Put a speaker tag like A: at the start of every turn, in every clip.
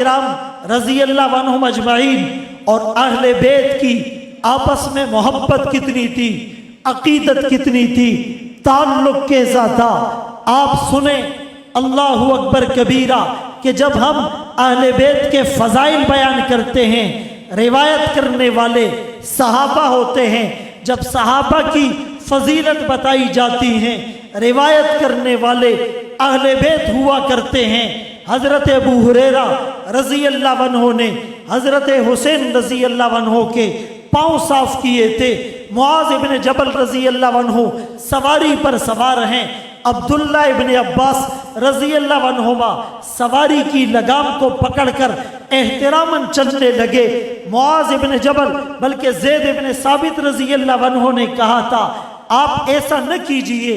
A: کرام رضی اللہ عنہم اجمعین اور اہل بیت کی آپس میں محبت کتنی تھی، عقیدت کتنی تھی، تعلق کیسا تھا۔ آپ سنیں اللہ اکبر کبیرہ کہ جب ہم اہل بیت کے فضائل بیان کرتے ہیں، روایت کرنے والے صحابہ ہوتے ہیں، جب صحابہ کی فضیلت بتائی جاتی ہیں، روایت کرنے والے اہل بیت ہوا کرتے ہیں۔ حضرت ابو ہریرہ رضی اللہ عنہ نے حضرت حسین رضی اللہ عنہ کے پاؤں صاف کیے تھے۔ معاذ ابن جبل رضی اللہ عنہ سواری پر سوار ہیں، عبداللہ ابن عباس رضی اللہ عنہما سواری کی لگام کو پکڑ کر احتراماً چلنے لگے۔ معاذ ابن جبل بلکہ زید ابن ثابت رضی اللہ عنہ نے کہا تھا آپ ایسا نہ کیجئے،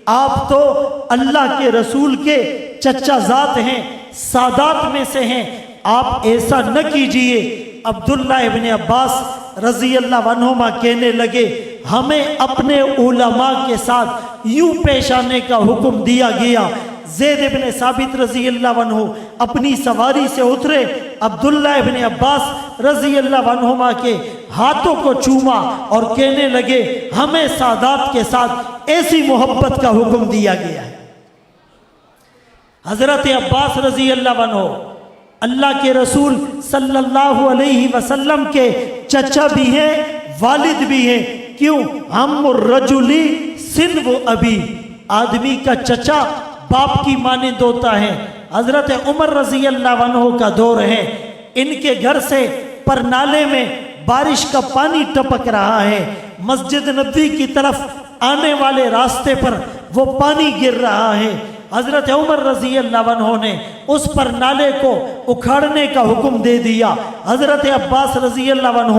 A: آپ تو اللہ کے رسول کے چچا ذات ہیں، سادات میں سے ہیں، آپ ایسا نہ کیجئے۔ عبداللہ ابن عباس رضی اللہ عنہما کہنے لگے ہمیں اپنے علماء کے ساتھ یوں پیش آنے کا حکم دیا گیا۔ زید ابن ثابت رضی اللہ عنہ اپنی سواری سے اترے، عبداللہ ابن عباس رضی اللہ عنہما کے ہاتھوں کو چوما اور کہنے لگے ہمیں سادات کے ساتھ ایسی محبت کا حکم دیا گیا ہے۔ حضرت عباس رضی اللہ عنہ اللہ کے رسول صلی اللہ علیہ وسلم کے چچا بھی ہیں، والد بھی ہیں۔ کیوں؟ ہم الرجلی سن و ابی، آدمی کا چچا باپ کی مانند ہوتا ہے۔ حضرت عمر رضی اللہ عنہ کا دور ہے، ان کے گھر سے پرنالے میں بارش کا پانی ٹپک رہا ہے، مسجد نبوی کی طرف آنے والے راستے پر وہ پانی گر رہا ہے۔ حضرت عمر رضی اللہ عنہ نے اس پر نالے کو اکھاڑنے کا حکم دے دیا۔ حضرت عباس رضی اللہ عنہ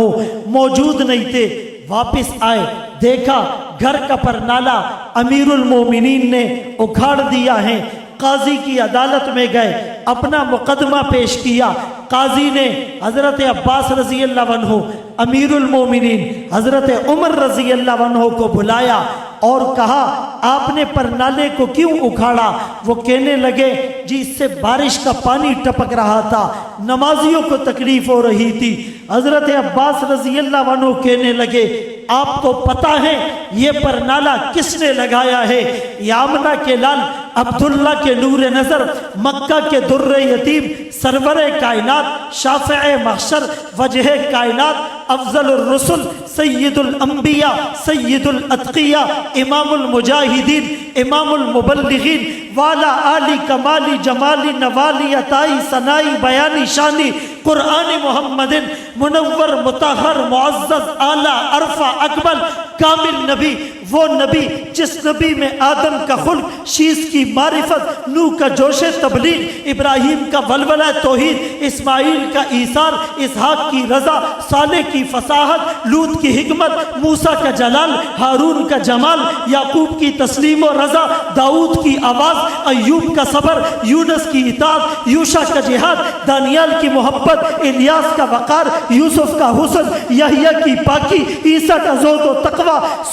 A: موجود نہیں تھے، واپس آئے، دیکھا گھر کا پر نالا امیر المومنین نے اکھاڑ دیا ہے۔ قاضی کی عدالت میں گئے، اپنا مقدمہ پیش کیا۔ قاضی نے حضرت عباس رضی اللہ عنہ امیر المومنین حضرت عمر رضی اللہ عنہ کو بلایا اور کہا آپ نے پرنالے کو کیوں اکھاڑا؟ وہ کہنے لگے جی اس سے بارش کا پانی ٹپک رہا تھا، نمازیوں کو تکلیف ہو رہی تھی۔ حضرت عباس رضی اللہ عنہ کہنے لگے آپ کو پتہ ہے یہ پرنالہ کس نے لگایا ہے؟ یامنہ کے لال عبداللہ کے نور نظر، مکہ کے در یتیم، سرور کائنات، شافع محشر، وجہ کائنات، افضل الرسل، سید الانبیاء، سید الاتقیاء، امام المجاہدین، امام المبلغین، والا آلی کمالی جمالی نوالی عطائی ثنائی بیانی شانی، قرآن محمد منور مطہر معزز اعلیٰ عرفہ اکمل کامل نبی، وہ نبی جس نبی میں آدم کا خلق، شیس کی معرفت، نوح کا جوش تبلیغ، ابراہیم کا ولولہ توحید، اسماعیل کا ایثار، اسحاق کی رضا، صالح کی فصاحت، لوط کی حکمت، موسیٰ کا جلال، ہارون کا جمال، یعقوب کی تسلیم و رضا، داؤد کی آواز، ایوب کا صبر، یونس کی اطاعت، یوشع کا جہاد، دانیال کی محبت، الیاس کا وقار، یوسف کا حسن، یحییٰ کی پاکی، عیسیٰ کا زہد و تقوی،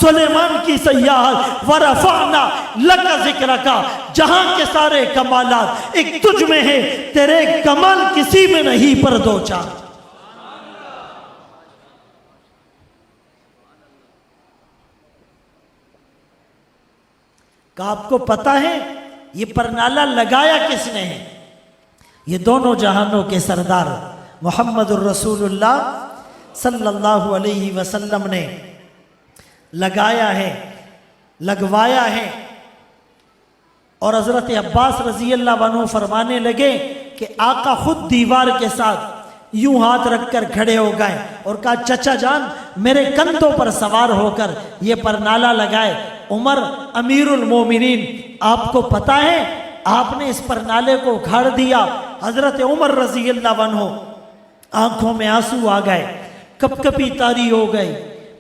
A: سلیمان کی سیاحت، ورفعنا لک ذکرک، جہاں کے سارے کمالات ایک تجھ میں ہے، تیرے کمال کسی میں نہیں پر دو چار۔ کہ آپ کو پتہ ہے یہ پرنالہ لگایا کس نے ہے؟ یہ دونوں جہانوں کے سردار محمد الرسول اللہ صلی اللہ علیہ وسلم نے لگایا ہے، لگوایا ہے۔ اور حضرت عباس رضی اللہ عنہ فرمانے لگے کہ آقا خود دیوار کے ساتھ یوں ہاتھ رکھ کر کھڑے ہو گئے اور کہا چچا جان میرے کندھوں پر سوار ہو کر یہ پرنالہ لگائے۔ عمر امیر المومنین آپ کو پتہ ہے آپ نے اس پرنالے کو اکھاڑ دیا۔ حضرت عمر رضی اللہ عنہ آنکھوں میں آنسو آ گئے، کپ کپی طاری ہو گئی،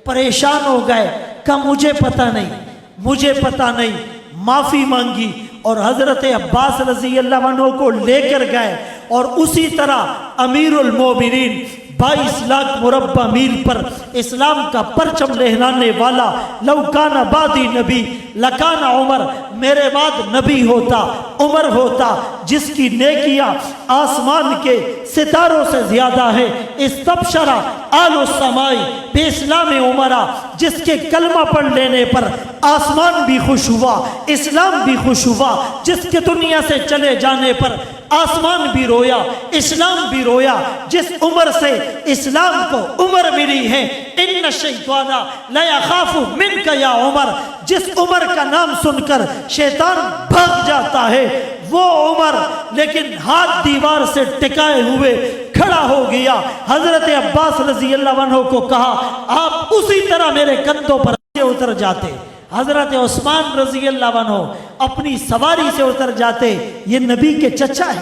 A: پریشان ہو گئے، کہا مجھے پتہ نہیں، مجھے پتہ نہیں، معافی مانگی اور حضرت عباس رضی اللہ عنہ کو لے کر گئے۔ اور اسی طرح امیر المومنین 22 لاکھ مربع میل پر اسلام کا پرچم لہرانے والا، لو کان بعدی نبی لکان عمر، میرے بعد نبی ہوتا، عمر ہوتا جس کی نیکیاں آسمان کے ستاروں سے زیادہ ہے، استبشرا آل السماء باسلام عمرہ، جس کے کلمہ پڑھ لینے پر آسمان بھی خوش ہوا، اسلام بھی خوش ہوا، جس کے دنیا سے چلے جانے پر آسمان بھی رویا، اسلام بھی رویا، جس عمر سے اسلام کو عمر ملی ہے، ان الشیطان لا یخاف منک یا عمر، جس عمر کا نام سن کر شیطان بھاگ جاتا ہے، وہ عمر لیکن ہاتھ دیوار سے ٹکائے ہوئے کھڑا ہو گیا۔ حضرت عباس رضی اللہ عنہ کو کہا آپ اسی طرح میرے کندھوں پر اتر جاتے۔ حضرت عثمان رضی اللہ عنہ اپنی سواری سے اتر جاتے۔ یہ نبی کے چچا ہے۔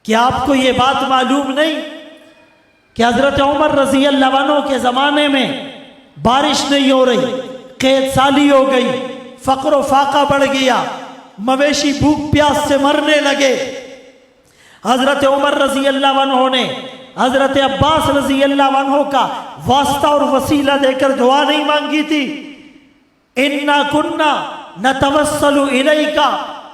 A: کیا آپ کو یہ بات معلوم نہیں کہ حضرت عمر رضی اللہ عنہ کے زمانے میں بارش نہیں ہو رہی، قحط سالی ہو گئی، فقر و فاقہ بڑھ گیا، مویشی بھوک پیاس سے مرنے لگے۔ حضرت عمر رضی اللہ عنہ نے حضرت عباس رضی اللہ عنہ کا واسطہ اور وسیلہ دے کر دعا نہیں مانگی تھی؟ اِنَّا كُنَّا نَتَوَسَّلُ إِلَيْكَ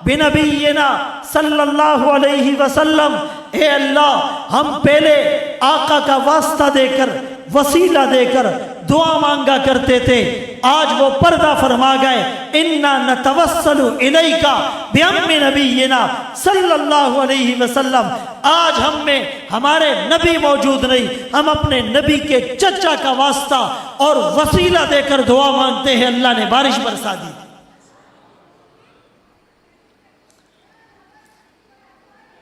A: بِنَبِيِّنَا صلی اللہ علیہ وسلم، اے اللہ ہم پہلے آقا کا واسطہ دے کر وسیلہ دے کر دعا مانگا کرتے تھے، آج وہ پردہ فرما گئے، اِنَّا نَتَوَسَّلُ إِلَيْكَ بِأَمِّ نَبِيِّنَا صلی اللہ علیہ وسلم، آج ہم میں ہمارے نبی موجود نہیں، ہم اپنے نبی کے چچا کا واسطہ اور وسیلہ دے کر دعا مانگتے ہیں، اللہ نے بارش برسا دی۔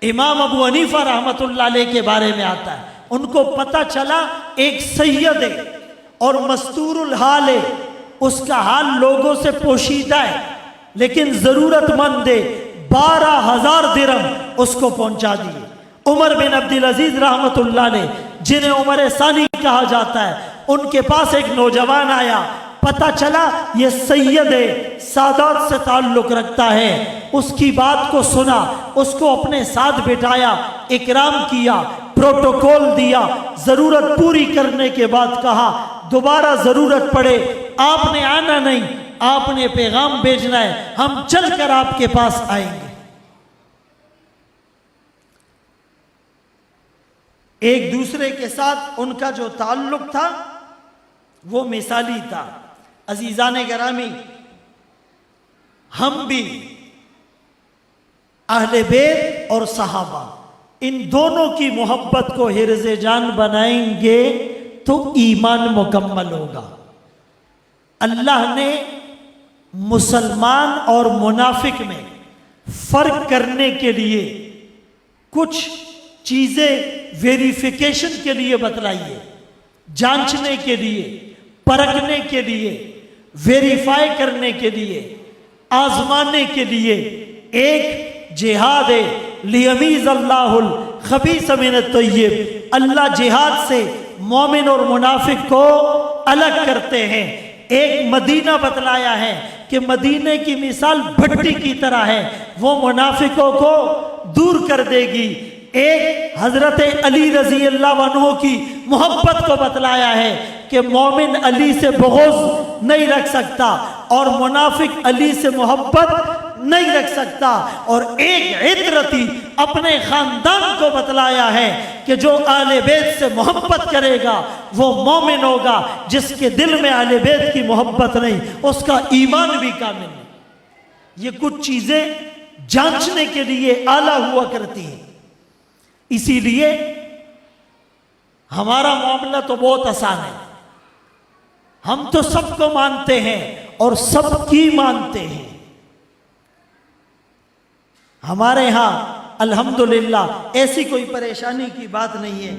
A: امام ابو حنیفہ رحمت اللہ علیہ کے بارے میں آتا ہے، ان کو پتہ چلا ایک سید ہے اور مستور الحال ہے، اس کا حال لوگوں سے پوشیدہ ہے لیکن ضرورت مند ہے، 12,000 درہم اس کو پہنچا دیے۔ عمر بن عبدالعزیز رحمت اللہ علیہ جنہیں عمر ثانی کہا جاتا ہے، ان کے پاس ایک نوجوان آیا، پتہ چلا یہ سید ہے، سادات سے تعلق رکھتا ہے، اس کی بات کو سنا، اس کو اپنے ساتھ بٹھایا، اکرام کیا، پروٹوکول دیا، ضرورت پوری کرنے کے بعد کہا دوبارہ ضرورت پڑے آپ نے آنا نہیں، آپ نے پیغام بھیجنا ہے، ہم چل کر آپ کے پاس آئیں گے۔ ایک دوسرے کے ساتھ ان کا جو تعلق تھا وہ مثالی تھا۔ عزیزان گرامی، ہم بھی اہل بیت اور صحابہ ان دونوں کی محبت کو حرز جان بنائیں گے تو ایمان مکمل ہوگا۔ اللہ نے مسلمان اور منافق میں فرق کرنے کے لیے کچھ چیزیں ویریفیکیشن کے لیے بتلائی ہے، جانچنے کے لیے، پرکھنے کے لیے، ویریفائی کرنے کے لیے، آزمانے کے لیے۔ ایک جہاد ہے، لیمیز اللہ الخبیث من الطیب، اللہ جہاد سے مومن اور منافق کو الگ کرتے ہیں۔ ایک مدینہ بتلایا ہے کہ مدینے کی مثال بھٹی کی طرح ہے، وہ منافقوں کو دور کر دے گی۔ ایک حضرت علی رضی اللہ عنہ کی محبت کو بتلایا ہے کہ مومن علی سے بغض نہیں رکھ سکتا اور منافق علی سے محبت نہیں رکھ سکتا۔ اور ایک عطرتی اپنے خاندان کو بتلایا ہے کہ جو اہل بیت سے محبت کرے گا وہ مومن ہوگا، جس کے دل میں اہل بیت کی محبت نہیں اس کا ایمان بھی کامل نہیں۔ یہ کچھ چیزیں جانچنے کے لیے اعلیٰ ہوا کرتی ہیں، اسی لیے ہمارا معاملہ تو بہت آسان ہے، ہم تو سب کو مانتے ہیں اور سب کی مانتے ہیں۔ ہمارے ہاں الحمدللہ ایسی کوئی پریشانی کی بات نہیں ہے۔